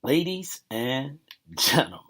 Ladies and gentlemen,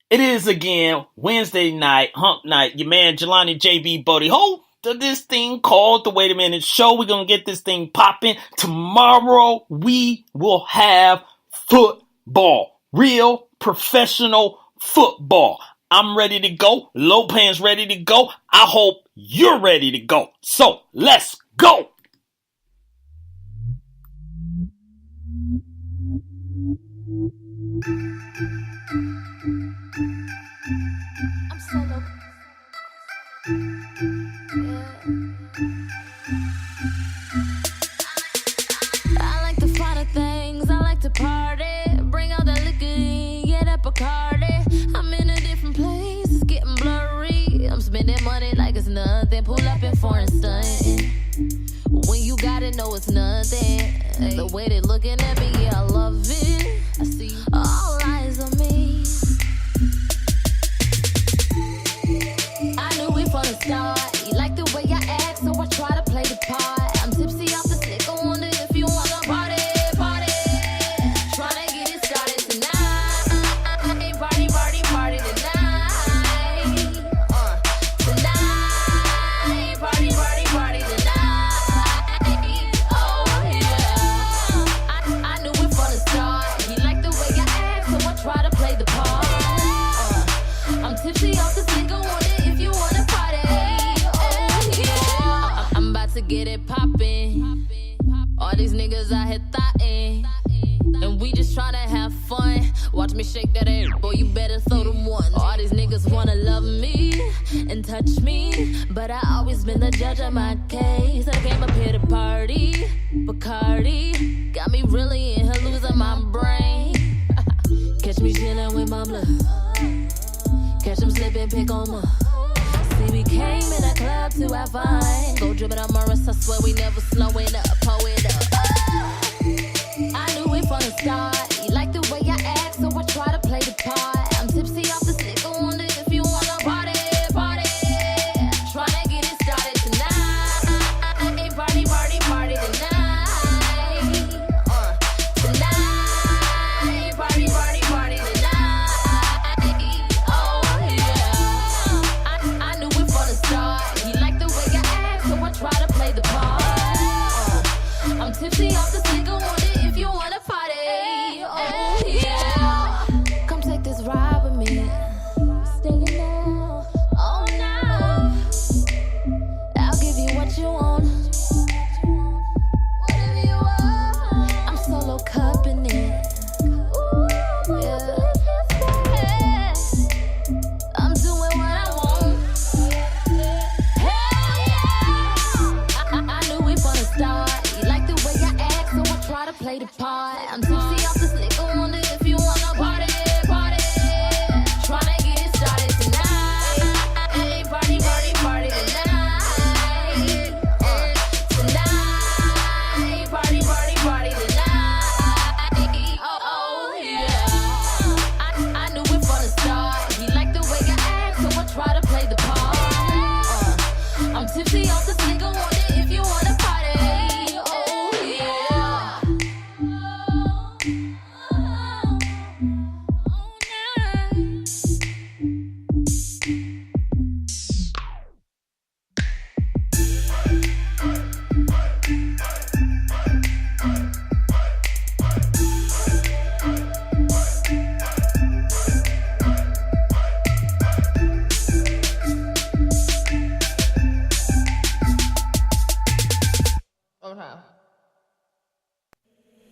it is again Wednesday night, hump night. Your man Jelani JB Bodie, host of this thing called the Wait a Minute Show. We're going to get this thing popping. Tomorrow we will have football, real professional football. I'm ready to go. Lopan's ready to go. I hope you're ready to go. So let's go. I'm solo. I like the finer things. I like to party. Bring out that liquor in, get that Bacardi. I'm in a different place. It's getting blurry. I'm spending money like it's nothing. Pull up in foreign stunting. When you got it, know it's nothing. The way they looking at me, yeah, I love it. I see all eyes on me. I knew it from the start. You like the way I act, so I try to play the part. I'm tipsy off the stick. I wonder if you wanna party. Tryna get it started tonight. Party tonight. Tonight, party tonight. Oh yeah. I knew it from the start. You like the way I act, so I try to play the part. I'm tipsy off the stick. I wonder if you wanna party. Oh yeah. I'm about to get it poppin'. All these niggas out here thottin', and we just tryna have fun. Watch me shake that ass, boy, you better throw them ones. All these niggas wanna love me and touch me, but I always been the judge of my case. I came up here to party, Bacardi got me really in here losing my brain. Catch me chillin' with my blood, catch them slippin', pick on my. See, we came in a club to have fun. Go drippin' on Morris, I swear we never slowin' up, pull it up. I knew it from the start. You like the way I act, so I try to play the part. I'm tipsy off the stick. I wonder if you wanna party. Tryna get it started tonight. Party tonight. Tonight, party tonight. Oh yeah. I knew it from the start. You like the way I act, so I try to play the part. I'm tipsy off the stick. I wonder if you wanna party. Oh yeah. Come take this ride with me. Staying now, all night. I'll give you what you want. Whatever you want. I'm solo cupping it. Ooh, yeah. I'm doing what I want. Hell yeah. I knew it from the start. You like the way I act, so I try to play the part. I'm tipsy off the stick. I wonder if you wanna party. Tryna get it started tonight. Party tonight. Tonight, party tonight. Oh yeah. I knew it from the start. You like the way I act, so I try to play the part. I'm tipsy off the stick. I wonder if you wanna party. Oh yeah.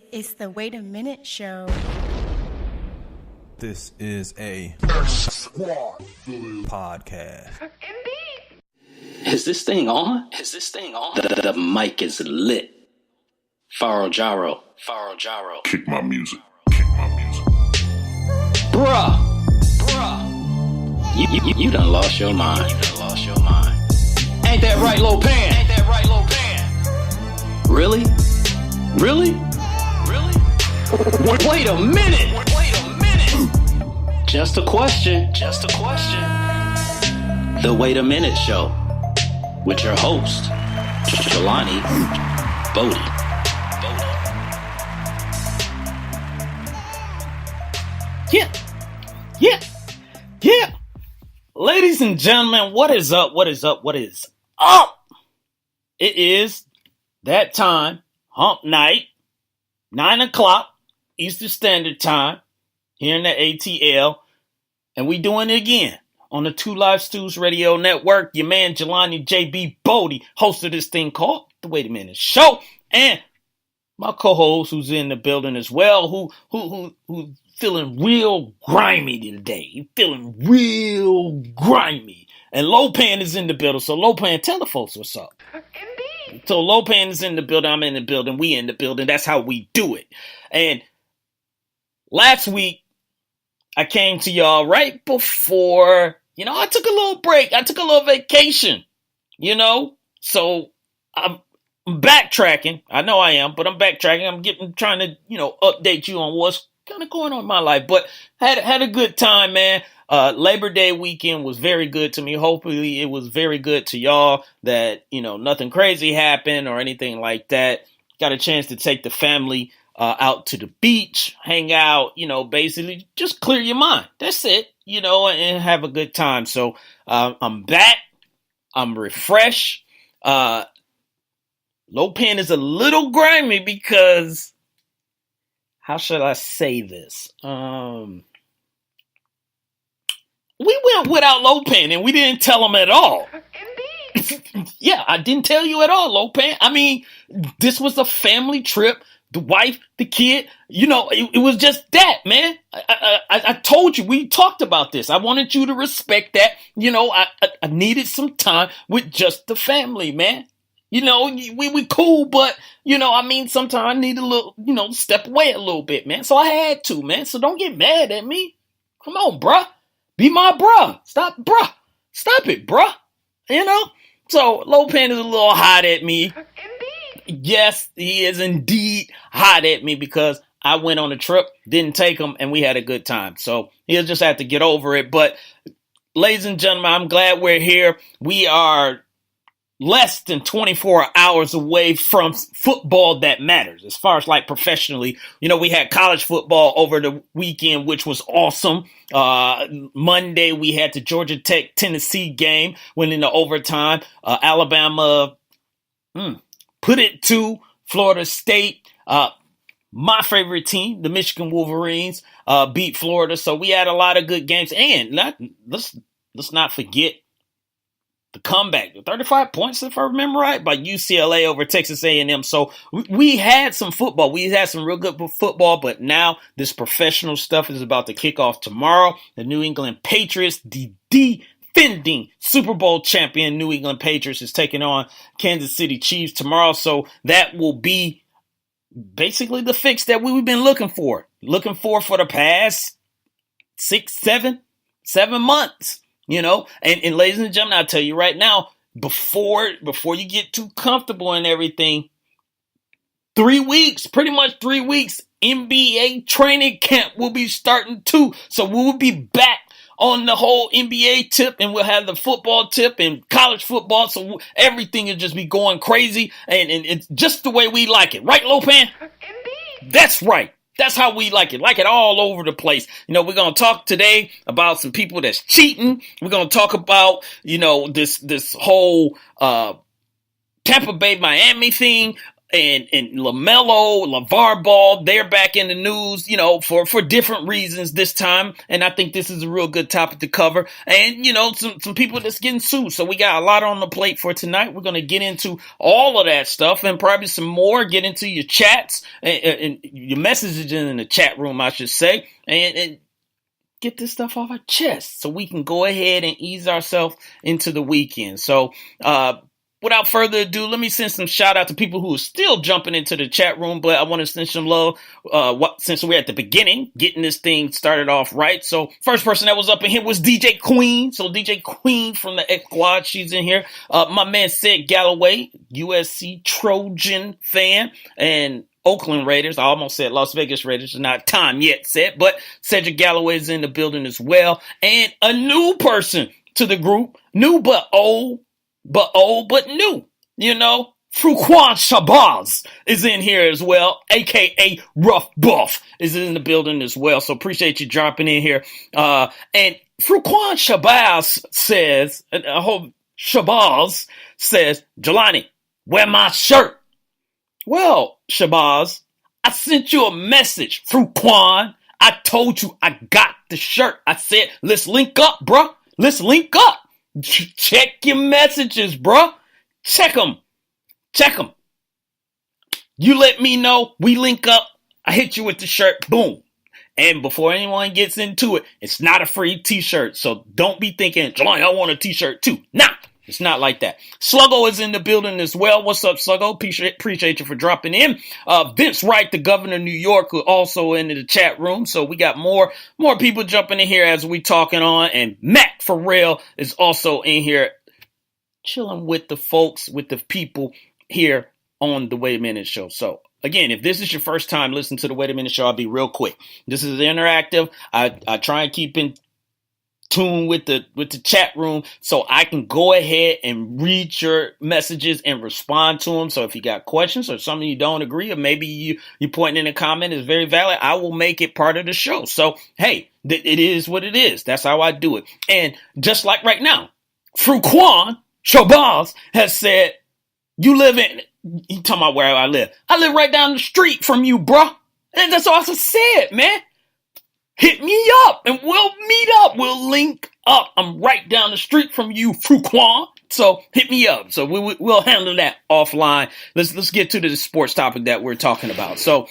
It's the Wait a Minute Show. This is a podcast. Is this thing on? The mic is lit. Faro Jaro. Kick my music. Bruh. You done lost your mind. Ain't that right, Lopan? Really? Wait a minute. Just a question. The Wait a Minute Show with your host, Jelani Bodie. Yeah, yeah, yeah. Ladies and gentlemen, what is up? What is up? What is up? It is that time, hump night, 9 o'clock Eastern Standard Time here in the ATL. And we doing it again on the Two Live Stews Radio Network. Your man Jelani JB Bodie, host of this thing called The Wait a Minute Show. And my co-host who's in the building as well, who feeling real grimy today. He feeling real grimy. And Lopan is in the building. So Lopan, tell the folks what's up. Indeed. So Lopan is in the building. I'm in the building. We in the building. That's how we do it. And last week, I came to y'all right before, I took a little break. I took a little vacation, So I'm backtracking. I know I am, but I'm backtracking. I'm trying to, update you on what's kind of going on in my life. But had a good time, man. Labor Day weekend was very good to me. Hopefully it was very good to y'all that, nothing crazy happened or anything like that. Got a chance to take the family out to the beach, hang out, basically just clear your mind. That's it, and have a good time. So I'm back. I'm refreshed. Lopan is a little grimy because, how should I say this? We went without Lopan and we didn't tell him at all. Indeed. Yeah, I didn't tell you at all, Lopan. I mean, this was a family trip. The wife, the kid, it was just that, man. I told you, we talked about this. I wanted you to respect that. I needed some time with just the family, man. We cool, but, sometimes I need a little, step away a little bit, man. So I had to, man. So don't get mad at me. Come on, bruh. Be my bruh. Stop it, bruh. So Lopan is a little hot at me. Yes, he is indeed hot at me because I went on a trip, didn't take him, and we had a good time. So he'll just have to get over it. But ladies and gentlemen, I'm glad we're here. We are less than 24 hours away from football that matters as far as like professionally. We had college football over the weekend, which was awesome. Monday, we had the Georgia Tech Tennessee game, went into overtime. Alabama, put it to Florida State. My favorite team, the Michigan Wolverines, beat Florida. So we had a lot of good games. And let's not forget the comeback, 35 points, if I remember right, by UCLA over Texas A&M. So we had some football. We had some real good football, but now this professional stuff is about to kick off tomorrow. The New England Patriots, the defending Super Bowl champion New England Patriots, is taking on Kansas City Chiefs tomorrow. So that will be basically the fix that we've been looking for the past 7 months. And ladies and gentlemen, I'll tell you right now, before you get too comfortable and everything, 3 weeks, pretty much 3 weeks, NBA training camp will be starting too. So we will be back on the whole NBA tip, and we'll have the football tip and college football. So everything will just be going crazy, and it's just the way we like it. Right, Lopan? Indeed. That's right. That's how we like it all over the place. We're going to talk today about some people that's cheating. We're going to talk about, this whole Tampa Bay Miami thing and LaMelo, LeVar Ball. They're back in the news, for different reasons this time. And I think this is a real good topic to cover. And, some people that's getting sued. So we got a lot on the plate for tonight. We're going to get into all of that stuff and probably some more, get into your chats and your messages in the chat room, I should say, and get this stuff off our chest so we can go ahead and ease ourselves into the weekend. So, without further ado, let me send some shout out to people who are still jumping into the chat room, but I want to send some love since we're at the beginning, getting this thing started off right. So first person that was up in here was DJ Queen. So DJ Queen from the X Squad, she's in here. My man Sid Galloway, USC Trojan fan, and Oakland Raiders. I almost said Las Vegas Raiders. It's not time yet set, but Cedric Galloway is in the building as well. And a new person to the group, new but old. But new, Fruquan Shabazz is in here as well, aka Rough Buff is in the building as well. So appreciate you dropping in here. And Fruquan Shabazz says, I hope Shabazz says, Jelani, wear my shirt. Well, Shabazz, I sent you a message, Fruquan. I told you I got the shirt. I said, let's link up, bruh. Let's link up. Check your messages, bruh. Check them. You let me know. We link up. I hit you with the shirt. Boom. And before anyone gets into it, it's not a free t-shirt. So don't be thinking, Jelani, I want a t-shirt too. Nah, it's not like that. Sluggo is in the building as well. What's up, Sluggo? Appreciate you for dropping in. Vince Wright, the governor of New York, also in the chat room. So we got more people jumping in here as we talking on. And Matt Farrell is also in here chilling with the folks, with the people here on the Wait a Minute Show. So again, if this is your first time listening to the Wait a Minute Show, I'll be real quick. This is interactive. I try and keep in tune with the chat room so I can go ahead and read your messages and respond to them. So if you got questions or something you don't agree, or maybe you pointing in a comment is very valid, I will make it part of the show. So hey, it is what it is. That's how I do it. And just like right now, Fruquan Shabazz has said, you talking about where I live. I live right down the street from you, bruh. And that's all I said, man. Hit me up and we'll meet up. We'll link up. I'm right down the street from you, Fruquan. So hit me up. So we'll handle that offline. Let's get to the sports topic that we're talking about. So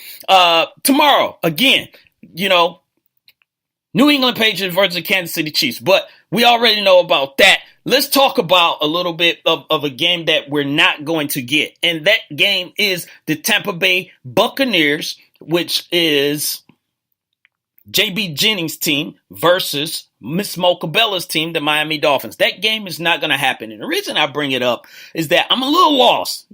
tomorrow, again, New England Patriots versus Kansas City Chiefs. But we already know about that. Let's talk about a little bit of a game that we're not going to get. And that game is the Tampa Bay Buccaneers, which is J.B. Jennings' team versus Miss Mo Cabella's team, the Miami Dolphins. That game is not going to happen. And the reason I bring it up is that I'm a little lost,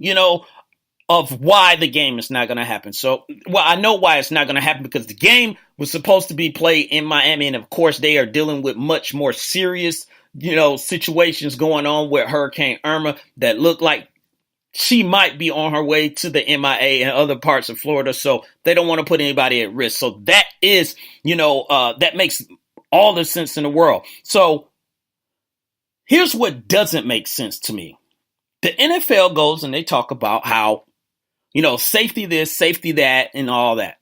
of why the game is not going to happen. So, I know why it's not going to happen, because the game was supposed to be played in Miami. And of course, they are dealing with much more serious, situations going on with Hurricane Irma that look like she might be on her way to the MIA and other parts of Florida. So they don't want to put anybody at risk. So that is, that makes all the sense in the world. So here's what doesn't make sense to me. The NFL goes and they talk about how, safety this, safety that, and all that.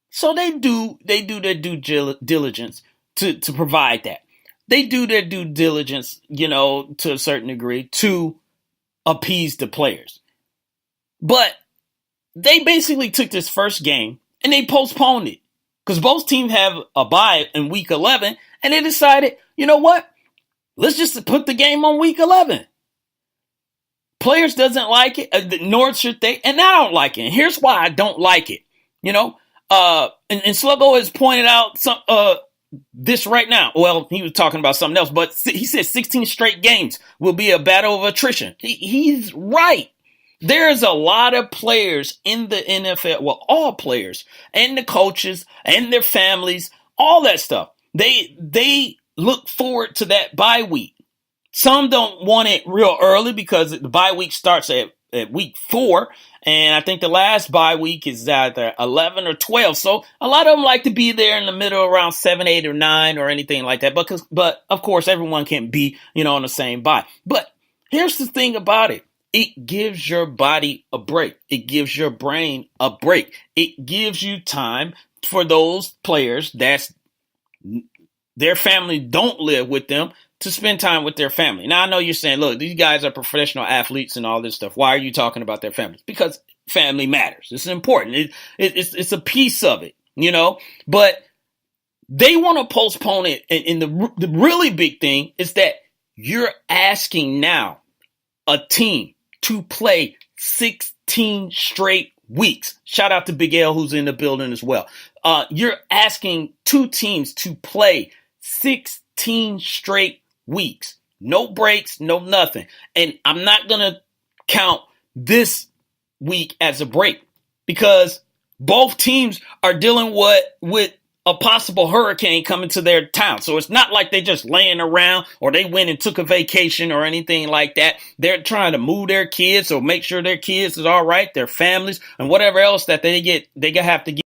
So they do their due diligence to provide that. They do their due diligence, to a certain degree to appease the players. But they basically took this first game and they postponed it because both teams have a bye in week 11, and they decided, you know what? Let's just put the game on week 11. Players doesn't like it, nor should they, and I don't like it. And here's why I don't like it. And Sluggo has pointed out some this right now. Well, he was talking about something else, but he said 16 straight games will be a battle of attrition. He's right. There's a lot of players in the NFL, well, all players and the coaches and their families, all that stuff. They look forward to that bye week. Some don't want it real early because the bye week starts at week 4. And I think the last bye week is either 11 or 12. So a lot of them like to be there in the middle around 7, 8, or 9 or anything like that. But of course, everyone can't be, on the same bye. But here's the thing about it. It gives your body a break. It gives your brain a break. It gives you time for those players that's their family don't live with them to spend time with their family. Now, I know you're saying, look, these guys are professional athletes and all this stuff. Why are you talking about their families? Because family matters. It's important. It's a piece of it, But they want to postpone it. And the really big thing is that you're asking now a team to play 16 straight weeks. Shout out to Big L, who's in the building as well. You're asking two teams to play 16 straight weeks. No breaks, no nothing. And I'm not going to count this week as a break because both teams are dealing with a possible hurricane coming to their town. So it's not like they just laying around or they went and took a vacation or anything like that. They're trying to move their kids or make sure their kids is all right, their families and whatever else that they have to get.